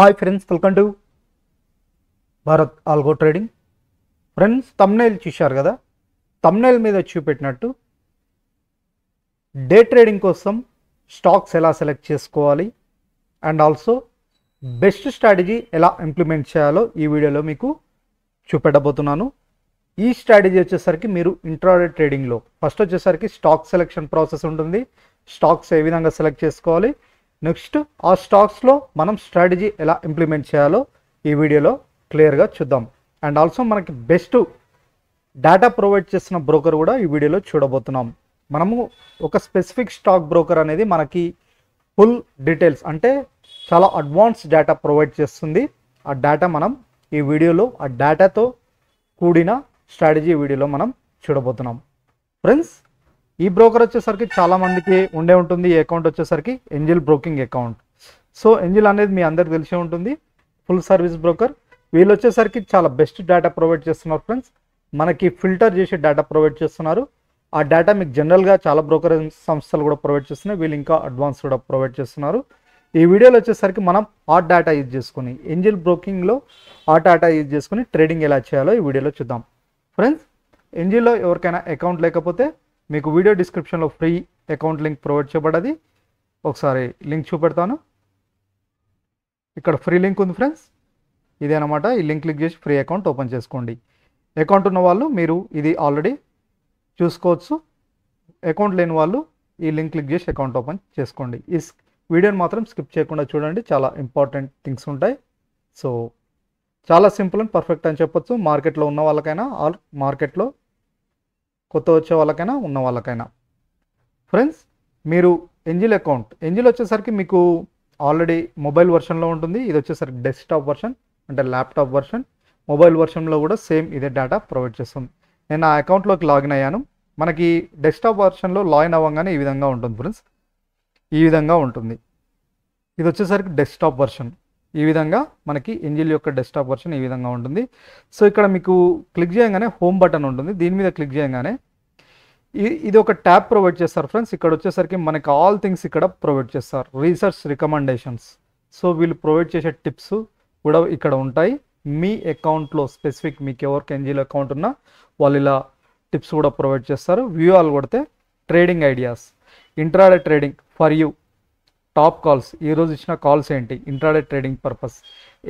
Hi friends, welcome to Bharat algo trading. Friends, thumbnail చూశారు కదా. Thumbnail మీద చూపెట్టినట్టు డే ట్రేడింగ్ కోసం స్టాక్స్ ఎలా సెలెక్ట్ చేసుకోవాలి అండ్ ఆల్సో బెస్ట్ స్ట్రాటజీ ఎలా ఇంప్లిమెంట్ చేయాలో ఈ వీడియోలో మీకు చూపెట్టబోతున్నాను. ఈ స్ట్రాటజీ వచ్చేసరికి మీరు ఇంట్రాడే ట్రేడింగ్లో ఫస్ట్ వచ్చేసరికి స్టాక్ సెలెక్షన్ ప్రాసెస్ ఉంటుంది. స్టాక్స్ ఏ విధంగా సెలెక్ట్ చేసుకోవాలి, నెక్స్ట్ ఆ స్టాక్స్లో మనం స్ట్రాటజీ ఎలా ఇంప్లిమెంట్ చేయాలో ఈ వీడియోలో క్లియర్గా చూద్దాం. అండ్ ఆల్సో మనకి బెస్ట్ డేటా ప్రొవైడ్ చేసిన బ్రోకర్ కూడా ఈ వీడియోలో చూడబోతున్నాం. మనము ఒక స్పెసిఫిక్ స్టాక్ బ్రోకర్ అనేది మనకి ఫుల్ డీటెయిల్స్ అంటే చాలా అడ్వాన్స్ డేటా ప్రొవైడ్ చేస్తుంది. ఆ డేటా మనం ఈ వీడియోలో ఆ డేటాతో కూడిన స్ట్రాటజీ వీడియోలో మనం చూడబోతున్నాం. ఫ్రెండ్స్, ఈ బ్రోకర్ వచ్చేసరికి చాలామందికి ఉండే ఉంటుంది. ఈ అకౌంట్ వచ్చేసరికి angel broking account. So angel అనేది మీ అందరికి తెలిసే ఉంటుంది, ఫుల్ సర్వీస్ బ్రోకర్. వీళ్ళు వచ్చేసరికి చాలా బెస్ట్ డేటా ప్రొవైడ్ చేస్తున్నారు ఫ్రెండ్స్. మనకి ఫిల్టర్ చేసి డేటా ప్రొవైడ్ చేస్తున్నారు. ఆ డేటా మీకు జనరల్గా చాలా బ్రోకర్ సంస్థలు కూడా ప్రొవైడ్ చేస్తున్నాయి, వీళ్ళు ఇంకా అడ్వాన్స్ కూడా ప్రొవైడ్ చేస్తున్నారు. ఈ వీడియోలో వచ్చేసరికి మనం ఆ డేటా యూజ్ చేసుకుని ఏంజిల్ బ్రోకింగ్లో ఆ డేటా యూజ్ చేసుకుని ట్రేడింగ్ ఎలా చేయాలో ఈ వీడియోలో చూద్దాం. ఫ్రెండ్స్, ఏంజిల్లో ఎవరికైనా అకౌంట్ లేకపోతే మీకు వీడియో డిస్క్రిప్షన్లో ఫ్రీ అకౌంట్ లింక్ ప్రొవైడ్ చేయబడ్డది. ఒకసారి లింక్ చూపెడతాను. ఇక్కడ ఫ్రీ లింక్ ఉంది ఫ్రెండ్స్, ఇదేనమాట. ఈ లింక్ క్లిక్ చేసి ఫ్రీ అకౌంట్ ఓపెన్ చేసుకోండి. అకౌంట్ ఉన్న వాళ్ళు మీరు ఇది ఆల్రెడీ చూసుకోవచ్చు. అకౌంట్ లేని వాళ్ళు ఈ లింక్ క్లిక్ చేసి అకౌంట్ ఓపెన్ చేసుకోండి. ఈ వీడియోని మాత్రం స్కిప్ చేయకుండా చూడండి, చాలా ఇంపార్టెంట్ థింగ్స్ ఉంటాయి. సో చాలా సింపుల్ అండ్ పర్ఫెక్ట్ అని చెప్పొచ్చు, మార్కెట్లో ఉన్న వాళ్ళకైనా ఆర్ మార్కెట్లో కొత్త వచ్చే వాళ్ళకైనా ఉన్న వాళ్ళకైనా. ఫ్రెండ్స్, మీరు ఏంజిల్ అకౌంట్ వచ్చేసరికి మీకు ఆల్రెడీ మొబైల్ వర్షన్లో ఉంటుంది. ఇది వచ్చేసరికి డెస్క్టాప్ వర్షన్ అంటే ల్యాప్టాప్ వర్షన్. మొబైల్ వర్షన్లో కూడా సేమ్ ఇదే డేటా ప్రొవైడ్ చేస్తుంది. నేను ఆ అకౌంట్లోకి లాగిన్ అయ్యాను. మనకి డెస్క్టాప్ వర్షన్లో లాగిన్ అవ్వగానే ఈ విధంగా ఉంటుంది ఫ్రెండ్స్, ఈ విధంగా ఉంటుంది. ఇది వచ్చేసరికి డెస్క్టాప్ వర్షన్. ఈ విధంగా మనకి ఏంజిల్ యొక్క డెస్క్టాప్ వర్షన్ ఈ విధంగా ఉంటుంది. సో ఇక్కడ మీకు క్లిక్ చేయగానే హోమ్ బటన్ ఉంటుంది. దీని మీద క్లిక్ చేయగానే ఇది ఒక ట్యాబ్ ప్రొవైడ్ చేస్తారు ఫ్రెండ్స్. ఇక్కడ వచ్చేసరికి మనకి ఆల్ థింగ్స్ ఇక్కడ ప్రొవైడ్ చేస్తారు. రీసెర్చ్ రికమెండేషన్స్, సో వీళ్ళు ప్రొవైడ్ చేసే టిప్స్ కూడా ఇక్కడ ఉంటాయి. మీ అకౌంట్లో స్పెసిఫిక్ మీకు ఎవరికి ఏంజిల్ అకౌంట్ ఉన్నా వాళ్ళు ఇలా టిప్స్ కూడా ప్రొవైడ్ చేస్తారు. వ్యూ ఆల్ కొడితే trading ideas, intraday trading for you, top calls, ఈరోజు ఇచ్చిన కాల్స్ ఏంటి, ఇంట్రాడే ట్రేడింగ్ పర్పస్.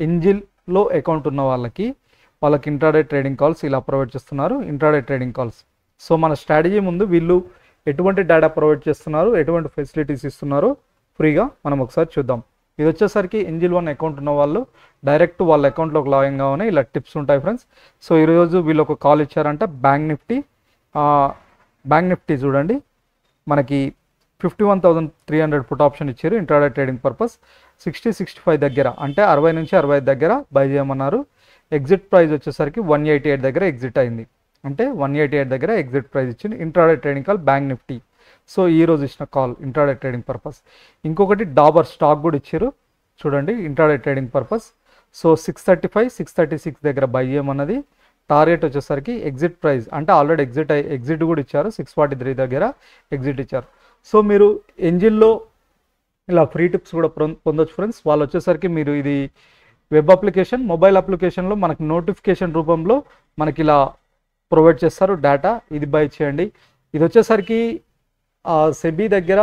ఏంజిల్లో అకౌంట్ ఉన్న వాళ్ళకి ఇంట్రాడే ట్రేడింగ్ కాల్స్ ఇలా ప్రొవైడ్ చేస్తున్నారు, ఇంట్రాడే ట్రేడింగ్ కాల్స్. సో మన స్ట్రాటజీ ముందు వీళ్ళు ఎటువంటి డేటా ప్రొవైడ్ చేస్తున్నారు, ఎటువంటి ఫెసిలిటీస్ ఇస్తున్నారు ఫ్రీగా మనం ఒకసారి చూద్దాం. ఇది వచ్చేసరికి ఏంజిల్ వన్ అకౌంట్ ఉన్న వాళ్ళు డైరెక్ట్ వాళ్ళ అకౌంట్లోకి లాగిన్ కాగానే ఇలా టిప్స్ ఉంటాయి ఫ్రెండ్స్. సో ఈరోజు వీళ్ళు ఒక కాల్ ఇచ్చారంటే బ్యాంక్ నిఫ్టీ చూడండి, మనకి 51,300 పుట్ ఆప్షన్ ఇచ్చారు ఇంట్రాడే ట్రేడింగ్ పర్పస్. 60-65 దగ్గర అంటే 60 నుంచి 65 దగ్గర బై చేయమన్నారు. ఎగ్జిట్ ప్రైస్ వచ్చేసరికి 188 దగ్గర ఎగ్జిట్ అయింది, అంటే 188 దగ్గర ఎగ్జిట్ ప్రైస్ ఇచ్చింది. Intraday trading call bank Nifty. So ఈ రోజు ఇచ్చిన కాల్ ఇంట్రాడే ట్రేడింగ్ పర్పస్. ఇంకొకటి డాబర్ స్టాక్ కూడా ఇచ్చారు చూడండి, ఇంట్రాడే ట్రేడింగ్ పర్పస్. సో 635-636 దగ్గర బై చేయమన్నది. టార్గెట్ వచ్చేసరికి ఎగ్జిట్ ప్రైస్ అంటే ఆల్రెడీ ఎగ్జిట్ కూడా ఇచ్చారు, 643 దగ్గర ఎగ్జిట్ ఇచ్చారు. సో మీరు ఏంజిల్లో ఇలా ఫ్రీ టిప్స్ కూడా పొందొచ్చు ఫ్రెండ్స్. వాళ్ళు వచ్చేసరికి మీరు ఇది వెబ్ అప్లికేషన్, మొబైల్ అప్లికేషన్లో మనకి నోటిఫికేషన్ రూపంలో మనకి ఇలా ప్రొవైడ్ చేస్తారు డేటా. ఇది బై చేయండి. ఇది వచ్చేసరికి సెబీ దగ్గర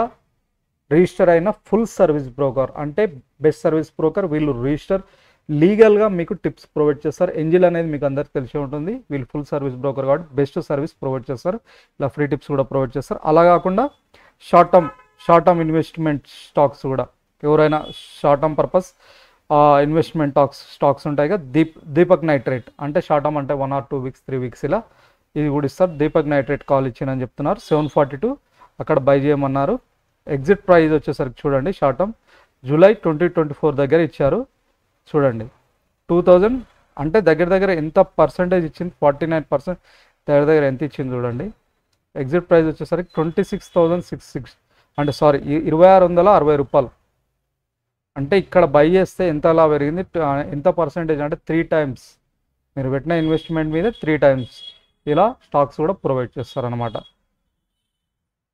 రిజిస్టర్ అయిన ఫుల్ సర్వీస్ బ్రోకర్ అంటే బెస్ట్ సర్వీస్ బ్రోకర్. వీళ్ళు రిజిస్టర్ లీగల్గా మీకు టిప్స్ ప్రొవైడ్ చేస్తారు. ఏంజిల్ అనేది మీకు అందరికి తెలిసి ఉంటుంది, వీళ్ళు ఫుల్ సర్వీస్ బ్రోకర్ కాబట్టి బెస్ట్ సర్వీస్ ప్రొవైడ్ చేస్తారు. ఇలా ఫ్రీ టిప్స్ కూడా ప్రొవైడ్ చేస్తారు. అలా కాకుండా షార్ట్ టర్మ్ ఇన్వెస్ట్మెంట్ స్టాక్స్ కూడా ఎవరైనా short term purpose investment stocks ఉంటాయి కదా, దీపక్ నైట్రేట్ అంటే షార్ట్ టర్మ్ అంటే 1 or 2 weeks 3 weeks ఇలా ఇది కూడా ఇస్తారు. దీపక్ నైట్రేట్ కాల్ ఇచ్చిందని చెప్తున్నారు. 742 అక్కడ బై చేయమన్నారు. ఎగ్జిట్ ప్రైస్ వచ్చేసరికి చూడండి, షార్ట్ టర్మ్ జూలై 2024 దగ్గర ఇచ్చారు చూడండి. 2000 అంటే దగ్గర ఎంత పర్సెంటేజ్ ఇచ్చింది, 49% దగ్గర ఎంత ఇచ్చింది చూడండి. ఎగ్జిట్ ప్రైస్ వచ్చేసరికి 26,660 అంటే 2660 రూపాయలు. అంటే ఇక్కడ బై చేస్తే ఎంతలా పెరిగింది, ఎంత పర్సెంటేజ్ అంటే 3 times మీరు పెట్టిన ఇన్వెస్ట్మెంట్ మీద 3 times ఇలా స్టాక్స్ కూడా ప్రొవైడ్ చేస్తారనమాట.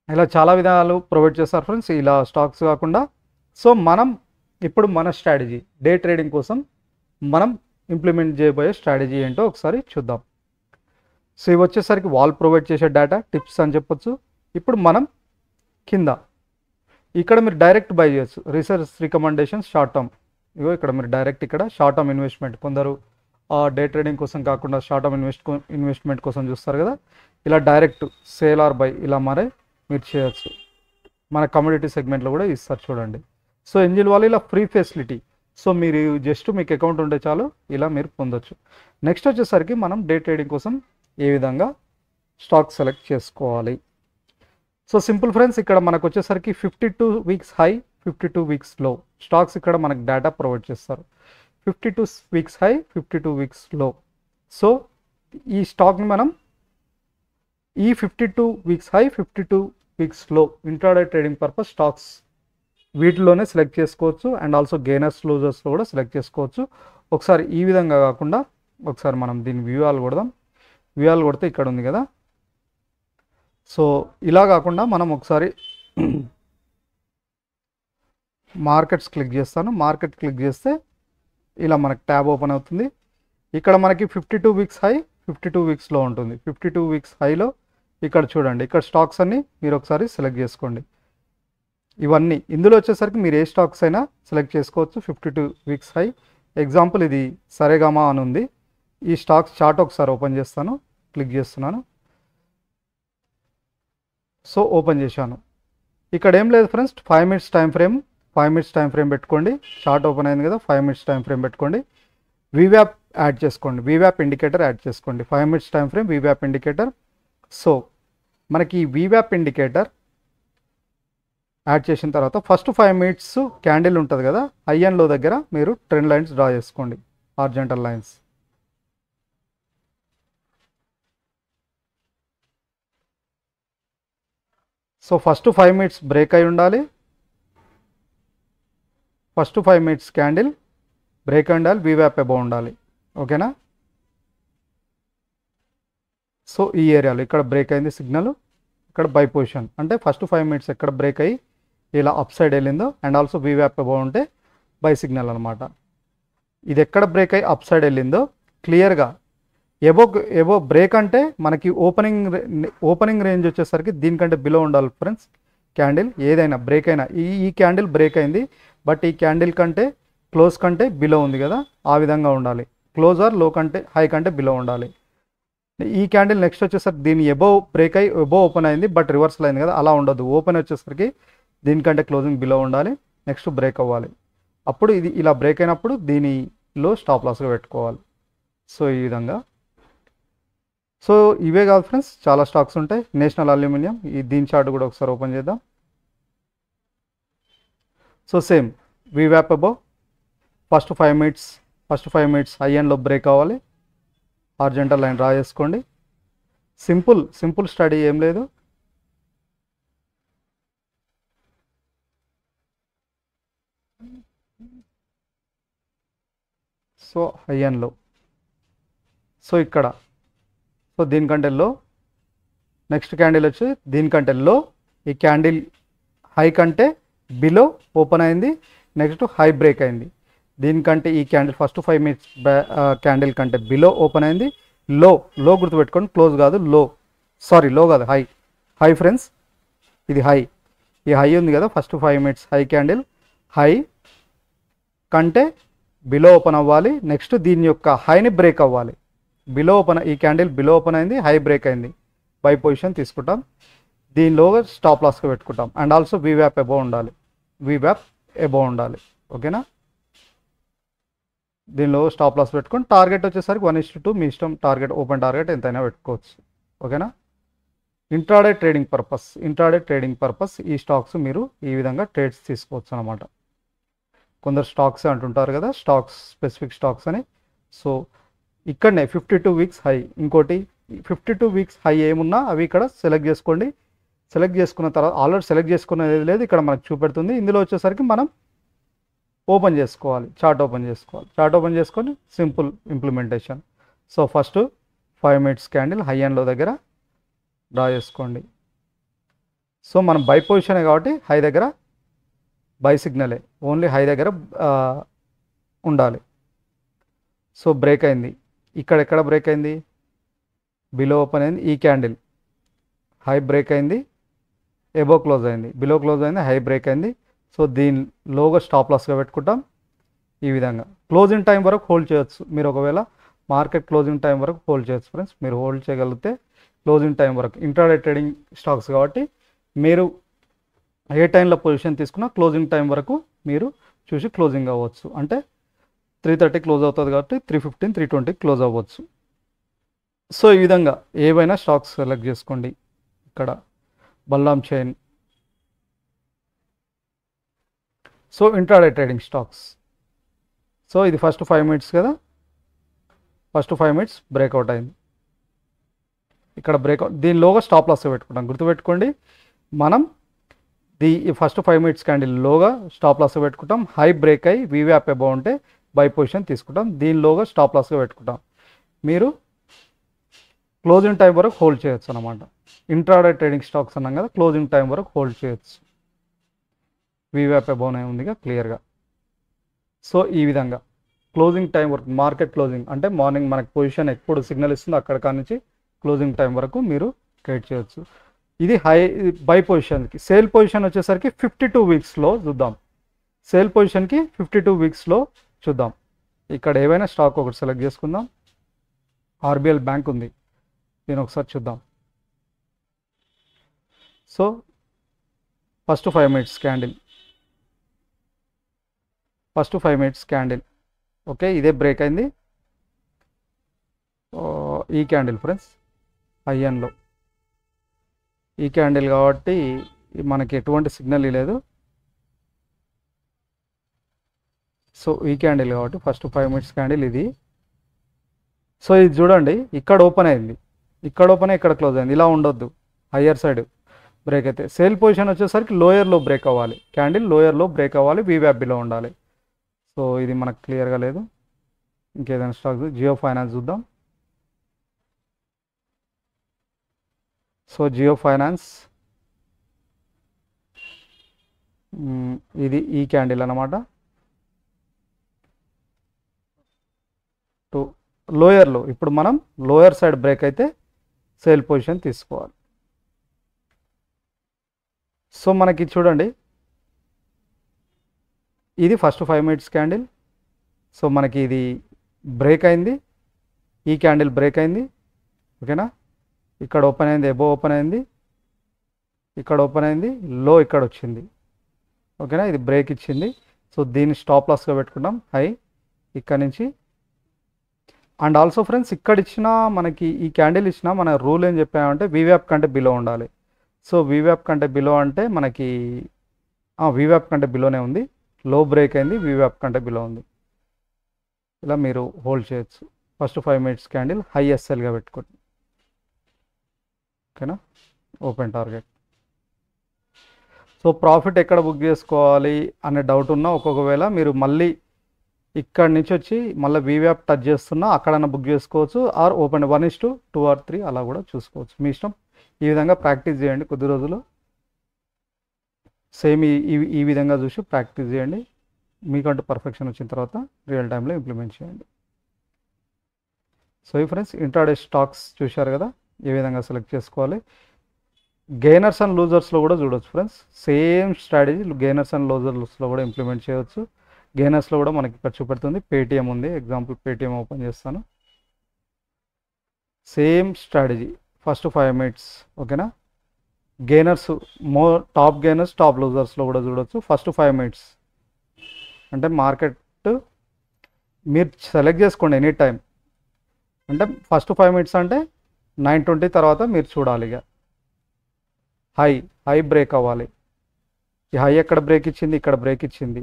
ఇలా చాలా విధాలు ప్రొవైడ్ చేస్తారు ఫ్రెండ్స్ ఇలా స్టాక్స్ కాకుండా. సో మనం ఇప్పుడు మన స్ట్రాటజీ డే ట్రేడింగ్ కోసం మనం ఇంప్లిమెంట్ చేయబోయే స్ట్రాటజీ ఏంటో ఒకసారి చూద్దాం. సో ఇవి వచ్చేసరికి వాళ్ళు ప్రొవైడ్ చేసే డేటా టిప్స్ అని చెప్పొచ్చు. ఇప్పుడు మనం కింద ఇక్కడ మీరు డైరెక్ట్ బై చేయొచ్చు. రీసెర్చ్ రికమెండేషన్స్ షార్ట్ టర్మ్, ఇగో ఇక్కడ మీరు డైరెక్ట్ ఇక్కడ షార్ట్ టర్మ్ ఇన్వెస్ట్మెంట్, కొందరు డే ట్రేడింగ్ కోసం కాకుండా షార్ట్ టర్మ్ ఇన్వెస్ట్మెంట్ కోసం చూస్తారు కదా, ఇలా డైరెక్ట్ సేల్ ఆర్ బై ఇలా మీరు చేయొచ్చు. మన కమ్యూనిటీ సెగ్మెంట్లో కూడా ఇస్తారు చూడండి. సో ఎంజిల్ వాళ్ళు ఇలా ఫ్రీ ఫెసిలిటీ, సో మీరు జస్ట్ మీకు అకౌంట్ ఉంటే చాలు ఇలా మీరు పొందొచ్చు. నెక్స్ట్ వచ్చేసరికి మనం డే ట్రేడింగ్ కోసం ఏ విధంగా స్టాక్ సెలెక్ట్ చేసుకోవాలి. సో సింపుల్ ఫ్రెండ్స్, ఇక్కడ మనకు వచ్చేసరికి 52 weeks high, 52 weeks low stocks ఇక్కడ మనకు డేటా ప్రొవైడ్ చేస్తారు. 52 weeks high, 52 weeks low. So ఈ స్టాక్ని మనం ఈ 52 weeks high, 52 weeks low intraday trading purpose stocks వీటిలోనే సెలెక్ట్ చేసుకోవచ్చు. అండ్ ఆల్సో గెయినర్స్ లూజర్స్లో కూడా సెలెక్ట్ చేసుకోవచ్చు. ఒకసారి ఈ విధంగా కాకుండా ఒకసారి మనం దీన్ని వ్యూఆల్ కొడదాం. వ్యూఆల్ కొడితే ఇక్కడ ఉంది కదా, సో ఇలా కాకుండా మనం ఒకసారి మార్కెట్స్ క్లిక్ చేస్తాను. మార్కెట్ క్లిక్ చేస్తే ఇలా మనకు ట్యాబ్ ఓపెన్ అవుతుంది. ఇక్కడ మనకి 52 వీక్స్ హై, 52 వీక్స్లో ఉంటుంది. 52 వీక్స్ హైలో ఇక్కడ చూడండి, ఇక్కడ స్టాక్స్ అన్నీ మీరు ఒకసారి సెలెక్ట్ చేసుకోండి. ఇవన్నీ ఇందులో వచ్చేసరికి మీరు ఏ స్టాక్స్ అయినా సెలెక్ట్ చేసుకోవచ్చు. 52 వీక్స్ హై ఎగ్జాంపుల్ ఇది సరేగామా అని ఉంది. ఈ స్టాక్స్ చార్ట్ ఒకసారి ఓపెన్ చేస్తాను, క్లిక్ చేస్తున్నాను. సో ఓపెన్ చేశాను. ఇక్కడ ఏం లేదు friends, 5 minutes time frame, 5 minutes time frame పెట్టుకోండి. చార్ట్ ఓపెన్ అయింది కదా, 5 మినిట్స్ టైం ఫ్రేమ్ పెట్టుకోండి. వీవ్యాప్ యాడ్ చేసుకోండి, వీవ్యాప్ ఇండికేటర్ యాడ్ చేసుకోండి. 5 మినిట్స్ టైం ఫ్రేమ్ వీవ్యాప్ ఇండికేటర్. సో మనకి ఈ వీవ్యాప్ ఇండికేటర్ యాడ్ చేసిన తర్వాత ఫస్ట్ 5 మినిట్స్ క్యాండిల్ ఉంటుంది కదా, హై అండ్ లో దగ్గర మీరు ట్రెండ్ లైన్స్ డ్రా చేసుకోండి, horizontal lines. So first 5 minutes break అయి ఉండాలి. ఫస్ట్ 5 మినిట్స్ క్యాండిల్ బ్రేక్ అయి ఉండాలి, వీవ్యాప్ అబౌవ్ ఉండాలి. ఓకేనా? సో ఈ ఏరియాలో ఇక్కడ బ్రేక్ అయింది సిగ్నల్, ఇక్కడ బై పొజిషన్ అంటే ఫస్ట్ 5 మినిట్స్ ఎక్కడ బ్రేక్ అయ్యి ఇలా అప్ సైడ్ వెళ్ళిందో అండ్ ఆల్సో వీవ్యాప్ అబౌవ్ ఉంటే బై సిగ్నల్ అనమాట. ఇది ఎక్కడ బ్రేక్ అయ్యి అప్ సైడ్ వెళ్ళిందో క్లియర్గా ఎబో బ్రేక్ అంటే మనకి ఓపెనింగ్ రేంజ్ వచ్చేసరికి దీనికంటే బిలో ఉండాలి ఫ్రెండ్స్. క్యాండిల్ ఏదైనా బ్రేక్ అయినా ఈ క్యాండిల్ బ్రేక్ అయింది, బట్ ఈ క్యాండిల్ కంటే క్లోజ్ కంటే బిలో ఉంది కదా, ఆ విధంగా ఉండాలి. క్లోజ్ ఆర్ లో కంటే హై కంటే బిలో ఉండాలి. ఈ క్యాండిల్ నెక్స్ట్ వచ్చేసరికి దీని ఎబోవ్ బ్రేక్ అయ్యి ఎబోవ్ ఓపెన్ అయింది, బట్ రివర్సల్ అయింది కదా, అలా ఉండదు. ఓపెన్ వచ్చేసరికి దీనికంటే క్లోజింగ్ బిలో ఉండాలి, నెక్స్ట్ బ్రేక్ అవ్వాలి. అప్పుడు ఇది ఇలా బ్రేక్ అయినప్పుడు దీనిలో స్టాప్ లాస్గా పెట్టుకోవాలి. సో ఈ విధంగా. సో ఇవే కాదు ఫ్రెండ్స్, చాలా స్టాక్స్ ఉంటాయి. నేషనల్ అల్యూమినియం, ఈ దీని చార్ట్ కూడా ఒకసారి ఓపెన్ చేద్దాం. సో సేమ్ వీవ్యాప్ above first 5 minutes high and low break అవ్వాలి, హారిజాంటల్ లైన్ డ్రా చేసుకోండి. సింపుల్ స్టడీ, ఏం లేదు. So high and low, so ఇక్కడ సో దీనికంటే లో, నెక్స్ట్ క్యాండిల్ వచ్చి దీనికంటే లో, ఈ క్యాండిల్ హై కంటే బిలో ఓపెన్ అయింది, నెక్స్ట్ హై బ్రేక్ అయింది. దీనికంటే ఈ క్యాండిల్ ఫస్ట్ 5 మినిట్స్ క్యాండిల్ కంటే బిలో ఓపెన్ అయింది, లో గుర్తుపెట్టుకోండి, క్లోజ్ కాదు, లో కాదు, హై ఫ్రెండ్స్, ఇది హై. ఈ హై ఉంది కదా, first 5 minutes high candle high కంటే బిలో ఓపెన్ అవ్వాలి, నెక్స్ట్ దీని యొక్క హైని బ్రేక్ అవ్వాలి. ఈ క్యాండిల్ బిలో ఓపెన్ అయింది, హై బ్రేక్ అయింది, బై పొజిషన్ తీసుకుంటాం. దీనిలో స్టాప్ లాస్గా పెట్టుకుంటాం. అండ్ ఆల్సో వీవ్యాప్ అబోవ్ ఉండాలి. ఓకేనా? దీనిలో స్టాప్ లాస్ పెట్టుకొని టార్గెట్ వచ్చేసరికి 1:2 మీ ఇష్టం, టార్గెట్ ఓపెన్ టార్గెట్ ఎంతైనా పెట్టుకోవచ్చు. ఓకేనా? ఇంట్రాడే ట్రేడింగ్ పర్పస్ ఈ స్టాక్స్ మీరు ఈ విధంగా ట్రేడ్స్ తీసుకోవచ్చు అనమాట. కొందరు స్టాక్స్ అంటుంటారు కదా, స్పెసిఫిక్ స్టాక్స్ అని. సో ఇక్కడనే 52 వీక్స్ హై, ఇంకోటి 52 వీక్స్ హై ఏమున్నా అవి ఇక్కడ సెలెక్ట్ చేసుకోండి. సెలెక్ట్ చేసుకున్న తర్వాత ఆల్రెడీ సెలెక్ట్ చేసుకునేది లేదు, ఇక్కడ మనకు చూపెడుతుంది. ఇందులో వచ్చేసరికి మనం ఓపెన్ చేసుకోవాలి, చార్ట్ ఓపెన్ చేసుకొని simple implementation. So first 5 minutes candle high and లో దగ్గర డ్రా చేసుకోండి. సో మనం బై పొజిషన్ కాబట్టి హై దగ్గర బై సిగ్నలే, ఓన్లీ హై దగ్గర ఉండాలి. సో బ్రేక్ అయింది, ఎక్కడ బ్రేక్ అయింది, బిలో ఓపెన్ అయింది, ఈ క్యాండిల్ హై బ్రేక్ అయింది, ఎబో క్లోజ్ అయింది, బిలో క్లోజ్ అయింది, హై బ్రేక్ అయింది. సో దీని లోగా స్టాప్ లాస్గా పెట్టుకుంటాం. ఈ విధంగా క్లోజింగ్ టైం వరకు హోల్డ్ చేయొచ్చు. మీరు ఒకవేళ మార్కెట్ క్లోజింగ్ టైం వరకు హోల్డ్ చేయొచ్చు ఫ్రెండ్స్. మీరు హోల్డ్ చేయగలిగితే క్లోజింగ్ టైం వరకు, ఇంట్రాడే ట్రేడింగ్ స్టాక్స్ కాబట్టి మీరు ఏ టైంలో పొజిషన్ తీసుకున్నా క్లోజింగ్ టైం వరకు మీరు చూసి క్లోజింగ్ అవ్వచ్చు. అంటే 3:30 క్లోజ్ అవుతుంది కాబట్టి 3:15, 3:20 క్లోజ్ అవ్వచ్చు. సో ఈ విధంగా ఏవైనా స్టాక్స్ సెలెక్ట్ చేసుకోండి. ఇక్కడ బల్లాం చైన్, so intraday trading stocks. So ఇది ఫస్ట్ 5 మినిట్స్ కదా, ఫస్ట్ 5 మినిట్స్ బ్రేక్అవుట్ అయింది. ఇక్కడ బ్రేక్అవుట్, దీనిలోగా స్టాప్ లాస్ పెట్టుకుంటాం. గుర్తుపెట్టుకోండి, మనం ఈ ఫస్ట్ 5 మినిట్స్ క్యాండిల్ లోగా స్టాప్ లాస్ పెట్టుకుంటాం. హై బ్రేక్ అయ్యి వీవ్యాప్ అబౌవ్ ఉంటే బై పొజిషన్ తీసుకుంటాం. దీనిలోగా స్టాప్ లాస్గా పెట్టుకుంటాం. మీరు క్లోజింగ్ టైం వరకు హోల్డ్ చేయొచ్చు అనమాట. ఇంట్రాడే ట్రేడింగ్ స్టాక్స్ అన్నాం కదా, క్లోజింగ్ టైం వరకు హోల్డ్ చేయొచ్చు. వీవ్యాప్ అబౌవ్ ఉందిగా క్లియర్గా. సో ఈ విధంగా క్లోజింగ్ టైం వరకు, మార్కెట్ క్లోజింగ్ అంటే మార్నింగ్ మనకు పొజిషన్ ఎప్పుడు సిగ్నల్ ఇస్తుందో అక్కడ నుంచి క్లోజింగ్ టైం వరకు మీరు ట్రేడ్ చేయొచ్చు. ఇది హై బై పొజిషన్కి. సేల్ పొజిషన్ వచ్చేసరికి 52 వీక్స్లో చూద్దాం. సేల్ పొజిషన్కి 52 వీక్స్లో చూద్దాం. ఇక్కడ ఏవైనా స్టాక్ ఒకటి సెలెక్ట్ చేసుకుందాం. ఆర్బిఎల్ బ్యాంక్ ఉంది, దీని ఒకసారి చూద్దాం. So first 5 minutes candle, first 5 minutes candle okay, ఇదే బ్రేక్ అయింది. ఈ క్యాండిల్ ఫ్రెండ్స్ ఐఎన్లో ఈ క్యాండిల్ కాబట్టి మనకి ఎటువంటి సిగ్నల్ లేదు. సో ఈ క్యాండిల్ కాబట్టి ఫస్ట్ 5 మినిట్స్ క్యాండిల్ ఇది. సో ఇది చూడండి, ఇక్కడ ఓపెన్ అయింది, ఇక్కడ ఓపెన్ అయ్యి ఇక్కడ క్లోజ్ అయింది. ఇలా ఉండొద్దు, హయ్యర్ సైడ్ బ్రేక్ అయితే. సేల్ పొజిషన్ వచ్చేసరికి లోయర్లో బ్రేక్ అవ్వాలి, క్యాండిల్ లోయర్లో బ్రేక్ అవ్వాలి, వీవ్యాప్ బిలో ఉండాలి. సో ఇది మనకు క్లియర్గా లేదు. ఇంకేదైనా స్టాక్ జియో ఫైనాన్స్ చూద్దాం. సో జియో ఫైనాన్స్ ఇది ఈ క్యాండిల్ అన్నమాట. లోయర్లో ఇప్పుడు మనం లోయర్ సైడ్ బ్రేక్ అయితే సేల్ పొజిషన్ తీసుకోవాలి. సో మనకి చూడండి, ఇది ఫస్ట్ 5 మినిట్స్ క్యాండిల్. సో మనకి ఇది బ్రేక్ అయింది, ఈ క్యాండిల్ బ్రేక్ అయింది ఓకేనా. ఇక్కడ ఓపెన్ అయింది, ఎబో ఓపెన్ అయింది, ఇక్కడ ఓపెన్ అయింది, లో ఇక్కడ వచ్చింది ఓకేనా. ఇది బ్రేక్ ఇచ్చింది. సో దీన్ని స్టాప్ లాస్గా పెట్టుకున్నాం హై ఇక్కడ నుంచి. అండ్ ఆల్సో ఫ్రెండ్స్, ఇక్కడ ఇచ్చిన మనకి ఈ క్యాండిల్ ఇచ్చిన మన రూల్ ఏం చెప్పామంటే వీవ్యాప్ కంటే బిలో ఉండాలి. సో వీవ్యాప్ కంటే బిలో అంటే మనకి వీవ్యాప్ కంటే బిలోనే ఉంది, లో బ్రేక్ అయింది, వీవ్యాప్ కంటే బిలో ఉంది. ఇలా మీరు హోల్డ్ చేయొచ్చు. ఫస్ట్ 5 మినిట్స్ క్యాండిల్ హై ఎస్ఎల్గా పెట్టుకోండి ఓకేనా. Open target. సో ప్రాఫిట్ ఎక్కడ బుక్ చేసుకోవాలి అనే డౌట్ ఉన్నా, ఒక్కొక్కవేళ మీరు మళ్ళీ ఇక్కడ నుంచి వచ్చి మళ్ళీ వీవ్యాప్ టచ్ చేస్తున్నా అక్కడన్నా బుక్ చేసుకోవచ్చు. ఆర్ ఓపెన్ 1:2 or 3 అలా కూడా చూసుకోవచ్చు, మీ ఇష్టం. ఈ విధంగా ప్రాక్టీస్ చేయండి కొద్ది రోజులు. సేమ్ ఈ విధంగా చూసి ప్రాక్టీస్ చేయండి. మీకంటూ పర్ఫెక్షన్ వచ్చిన తర్వాత రియల్ టైంలో ఇంప్లిమెంట్ చేయండి. సో ఈ ఫ్రెండ్స్, ఇంట్రాడే స్టాక్స్ చూశారు కదా, ఏ విధంగా సెలెక్ట్ చేసుకోవాలి. గెయినర్స్ అండ్ లూజర్స్లో కూడా చూడవచ్చు friends. Same strategy gainers and లూజర్స్లో కూడా ఇంప్లిమెంట్ చేయవచ్చు. గెయినర్స్లో కూడా మనకి ఇక్కడ చూపెడుతుంది, పేటిఎం ఉంది. ఎగ్జాంపుల్ పేటిఎం ఓపెన్ చేస్తాను. సేమ్ స్ట్రాటజీ ఫస్ట్ 5 మినిట్స్ ఓకేనా. గెయినర్స్ టాప్ గెయినర్స్, టాప్ లూజర్స్లో కూడా చూడవచ్చు. ఫస్ట్ 5 మినిట్స్ అంటే మార్కెట్ మీరు సెలెక్ట్ చేసుకోండి ఎనీ టైం. అంటే ఫస్ట్ 5 మినిట్స్ అంటే 9:20 తర్వాత మీరు చూడాలి. ఇక హై బ్రేక్ అవ్వాలి. ఈ హై ఎక్కడ బ్రేక్ ఇచ్చింది, ఇక్కడ బ్రేక్ ఇచ్చింది.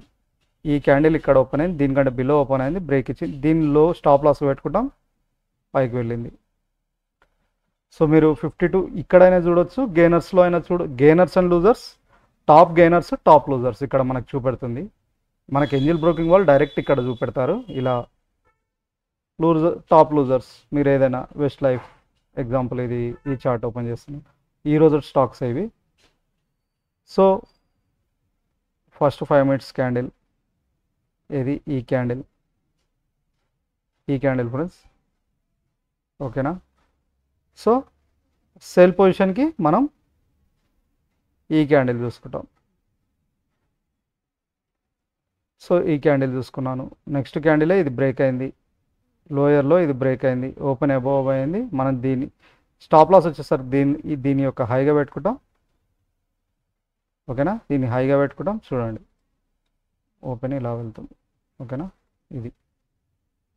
ఈ క్యాండిల్ ఇక్కడ ఓపెన్ అయింది, దీనికంటే బిలో ఓపెన్ అయింది, బ్రేక్ ఇచ్చింది. దీనిలో స్టాప్ లాస్ పెట్టుకుంటాం, పైకి వెళ్ళింది. సో మీరు 52 ఇక్కడైనా చూడొచ్చు, గెయినర్స్లో అయినా gainers and losers, top gainers, top losers ఇక్కడ మనకు చూపెడుతుంది. మనకి ఏంజిల్ బ్రోకింగ్ వాళ్ళు డైరెక్ట్ ఇక్కడ చూపెడతారు ఇలా. టాప్ లూజర్స్ మీరు ఏదైనా వెస్ట్ లైఫ్ ఎగ్జాంపుల్, ఇది ఈ చార్ట్ ఓపెన్ చేస్తున్నాం, ఈ రోజు స్టాక్స్ ఇవి. సో ఫస్ట్ 5 మినిట్స్ క్యాండిల్ ఇది ఈ క్యాండిల్ ఫ్రెండ్స్, ఓకేనా. సో సెల్ పొజిషన్కి మనం ఈ క్యాండిల్ చూసుకుంటాం. సో ఈ క్యాండిల్ చూసుకున్నాను. నెక్స్ట్ క్యాండిలే ఇది బ్రేక్ అయింది, లోయర్లో ఇది బ్రేక్ అయింది, ఓపెన్ అబోవ్ అయింది. మనం దీన్ని స్టాప్ లాస్ వచ్చేసరికి దీని యొక్క హైగా పెట్టుకుంటాం, ఓకేనా. దీన్ని హైగా పెట్టుకుంటాం, చూడండి ఓపెన్ ఇలా వెళ్తుంది, ఓకేనా. ఇది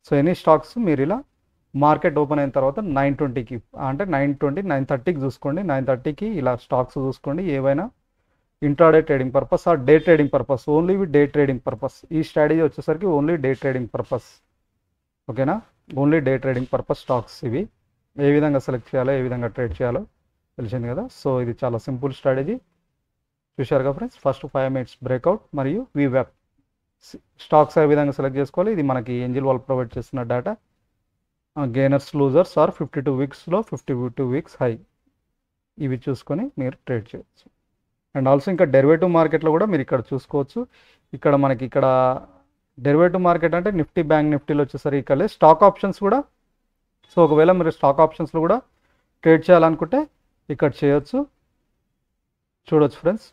సో ఎనీ స్టాక్స్ మీరు ఇలా మార్కెట్ ఓపెన్ అయిన తర్వాత 9:20కి అంటే 9:20 9:30కి చూసుకోండి. 9:30కి ఇలా స్టాక్స్ చూసుకోండి, ఏవైనా intraday trading purpose or day trading purpose, only day trading purpose. ఈ స్ట్రాటజీ వచ్చేసరికి ఓన్లీ డే ట్రేడింగ్ పర్పస్, ఓకేనా. Only day trading purpose stocks ఇవి. ఏ విధంగా సెలెక్ట్ చేయాలో, ఏ విధంగా ట్రేడ్ చేయాలో తెలిసింది కదా. సో ఇది చాలా సింపుల్ స్ట్రాటజీ, చూశారుగా ఫ్రెండ్స్. ఫస్ట్ 5 మినిట్స్ బ్రేక్అవుట్ మరియు వీవ్యాప్ స్టాక్స్ ఏ విధంగా సెలెక్ట్ చేసుకోవాలి. ఇది మనకి ఏంజిల్ వాళ్ళు ప్రొవైడ్ చేస్తున్న డేటా. గెయినర్స్ లూజర్స్ ఆర్ 52 వీక్స్లో 52 వీక్స్ హై, ఇవి చూసుకొని మీరు ట్రేడ్ చేయొచ్చు. అండ్ ఆల్సో ఇంకా డెరివేటివ్ మార్కెట్లో కూడా మీరు ఇక్కడ చూసుకోవచ్చు. ఇక్కడ మనకి ఇక్కడ డెరివేటివ్ మార్కెట్ అంటే నిఫ్టీ, బ్యాంక్ నిఫ్టీలో వచ్చేసరికి ఇక్కడ స్టాక్ ఆప్షన్స్ కూడా. సో ఒకవేళ మీరు స్టాక్ ఆప్షన్స్లో కూడా ట్రేడ్ చేయాలనుకుంటే ఇక్కడ చేయొచ్చు, చూడొచ్చు ఫ్రెండ్స్.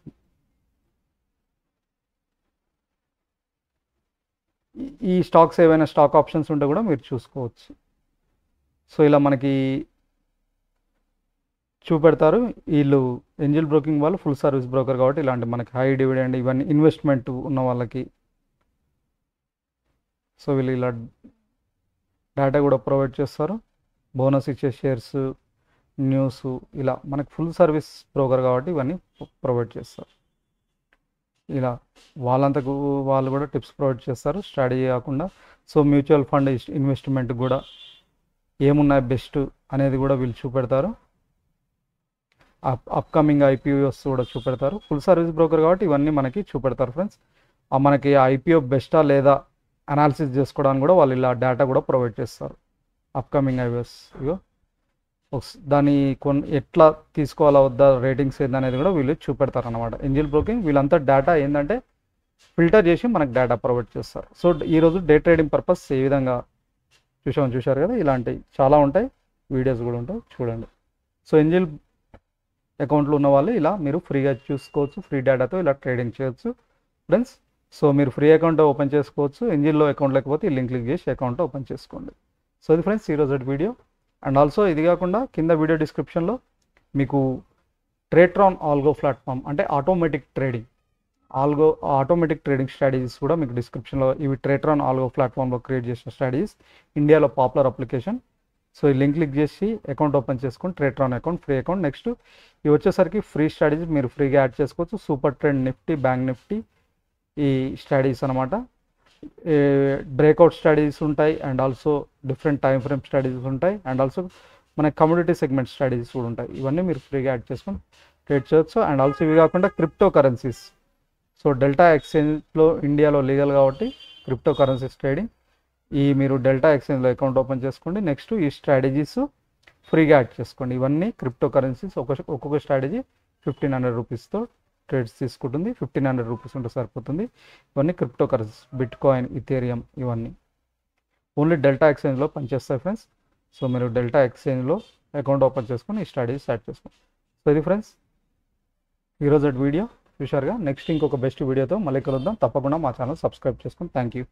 ఈ స్టాక్స్ ఏవైనా స్టాక్ ఆప్షన్స్ ఉంటే కూడా మీరు చూసుకోవచ్చు. సో ఇలా మనకి చూపెడతారు. వీళ్ళు ఏంజిల్ బ్రోకింగ్ వాళ్ళు ఫుల్ సర్వీస్ బ్రోకర్ కాబట్టి ఇలాంటి మనకి హై డివిడెండ్ ఇవన్నీ ఇన్వెస్ట్మెంట్ ఉన్న వాళ్ళకి సో వీళ్ళు ఇలా డేటా కూడా ప్రొవైడ్ చేస్తారు. బోనస్ ఇచ్చే షేర్స్, న్యూస్, ఇలా మనకి ఫుల్ సర్వీస్ బ్రోకర్ కాబట్టి ఇవన్నీ ప్రొవైడ్ చేస్తారు. ఇలా వాళ్ళంతకు వాళ్ళు కూడా టిప్స్ ప్రొవైడ్ చేస్తారు స్ట్రాటజీ కాకుండా. సో మ్యూచువల్ ఫండ్ ఇన్వెస్ట్మెంట్ కూడా ఏమున్నాయి బెస్ట్ అనేది కూడా వీళ్ళు చూపెడతారు. అప్కమింగ్ ఐపీఓస్ కూడా చూపెడతారు. ఫుల్ సర్వీస్ బ్రోకర్ కాబట్టి ఇవన్నీ మనకి చూపెడతారు ఫ్రెండ్స్. మనకి ఐపీఓ బెస్టా లేదా అనాలిసిస్ చేసుకోవడానికి కూడా వాళ్ళు ఇలా డేటా కూడా ప్రొవైడ్ చేస్తారు. అప్కమింగ్ ఐపీఓస్ ఇగో దాన్ని ఎట్లా తీసుకోవాలా వద్దా, రేటింగ్స్ ఏందనేది కూడా వీళ్ళు చూపెడతారు అనమాట. ఏంజిల్ బ్రోకింగ్ వీళ్ళంతా డేటా ఏంటంటే ఫిల్టర్ చేసి మనకు డేటా ప్రొవైడ్ చేస్తారు. సో ఈరోజు డే ట్రేడింగ్ పర్పస్ ఏ విధంగా చూశారు కదా, ఇలాంటివి చాలా ఉంటాయి, వీడియోస్ కూడా ఉంటాయి, చూడండి. సో ఏంజిల్ అకౌంట్లో ఉన్న వాళ్ళు ఇలా మీరు ఫ్రీగా చూసుకోవచ్చు, ఫ్రీ డేటాతో ఇలా ట్రేడింగ్ చేయొచ్చు ఫ్రెండ్స్. సో మీరు ఫ్రీ అకౌంట్ ఓపెన్ చేసుకోవచ్చు. ఏంజిల్లో అకౌంట్ లేకపోతే ఈ లింక్ క్లిక్ చేసి అకౌంట్ ఓపెన్ చేసుకోండి. సో ఇది ఫ్రెండ్స్ ఈరోజు వీడియో. అండ్ ఆల్సో ఇది కాకుండా కింద వీడియో డిస్క్రిప్షన్లో మీకు ట్రేట్రాన్ ఆల్గో ప్లాట్ఫామ్ అంటే ఆటోమేటిక్ ట్రేడింగ్ స్ట్రాటజీస్ కూడా మీకు డిస్క్రిప్షన్లో, ఇవి ట్రేట్రాన్ ఆల్గో ప్లాట్ఫామ్లో క్రియేట్ చేసిన స్ట్రాటజీస్, ఇండియాలో పాపులర్ అప్లికేషన్. సో ఈ లింక్ క్లిక్ చేసి అకౌంట్ ఓపెన్ చేసుకొని Tradetron account, free account. Next ఇవి వచ్చేసరికి ఫ్రీ స్ట్రాటజీస్ మీరు ఫ్రీగా యాడ్ చేసుకోవచ్చు. Super trend, Nifty, bank Nifty, ఈ స్ట్రాటజీస్ అనమాట. బ్రేక్అవుట్ స్ట్రాటజీస్ ఉంటాయి, and also different time frame strategies ఉంటాయి, అండ్ ఆల్సో మన కమ్యూనిటీ సెగ్మెంట్ స్ట్రాటజీస్ కూడా ఉంటాయి. ఇవన్నీ మీరు ఫ్రీగా యాడ్ చేసుకొని ట్రేడ్ చేయొచ్చు. అండ్ ఆల్సో ఇవి కాకుండా క్రిప్టో కరెన్సీస్. సో డెల్టా ఎక్స్చేంజ్లో ఇండియాలో లీగల్ కాబట్టి క్రిప్టో కరెన్సీస్ ట్రేడింగ్, ఈ మీరు డెల్టా ఎక్స్చేంజ్లో అకౌంట్ ఓపెన్ చేసుకోండి. నెక్స్ట్ ఈ స్ట్రాటజీస్ ఫ్రీగా యాడ్ చేసుకోండి. ఇవన్నీ క్రిప్టో కరెన్సీస్. ఒక్కొక్క స్ట్రాటజీ 1500 రూపీస్తో ట్రేడ్స్ తీసుకుంటుంది. 1500 రూపీస్ ఉంటే సరిపోతుంది. ఇవన్నీ crypto currencies, bit coin, Ethereum, ఇవన్నీ ఓన్లీ డెల్టా ఎక్స్చేంజ్లో పనిచేస్తాయి ఫ్రెండ్స్. సో మీరు డెల్టా ఎక్స్చేంజ్లో అకౌంట్ ఓపెన్ చేసుకొని ఈ స్ట్రాటజీ స్టార్ట్ చేసుకోండి. సో ఇది ఫ్రెండ్స్ ఈరోజు వీడియో చూశారుగా. నెక్స్ట్ ఇంకొక బెస్ట్ వీడియోతో మళ్ళీ కలుద్దాం. తప్పకుండా మా ఛానల్ సబ్స్క్రైబ్ చేసుకోండి. Thank you.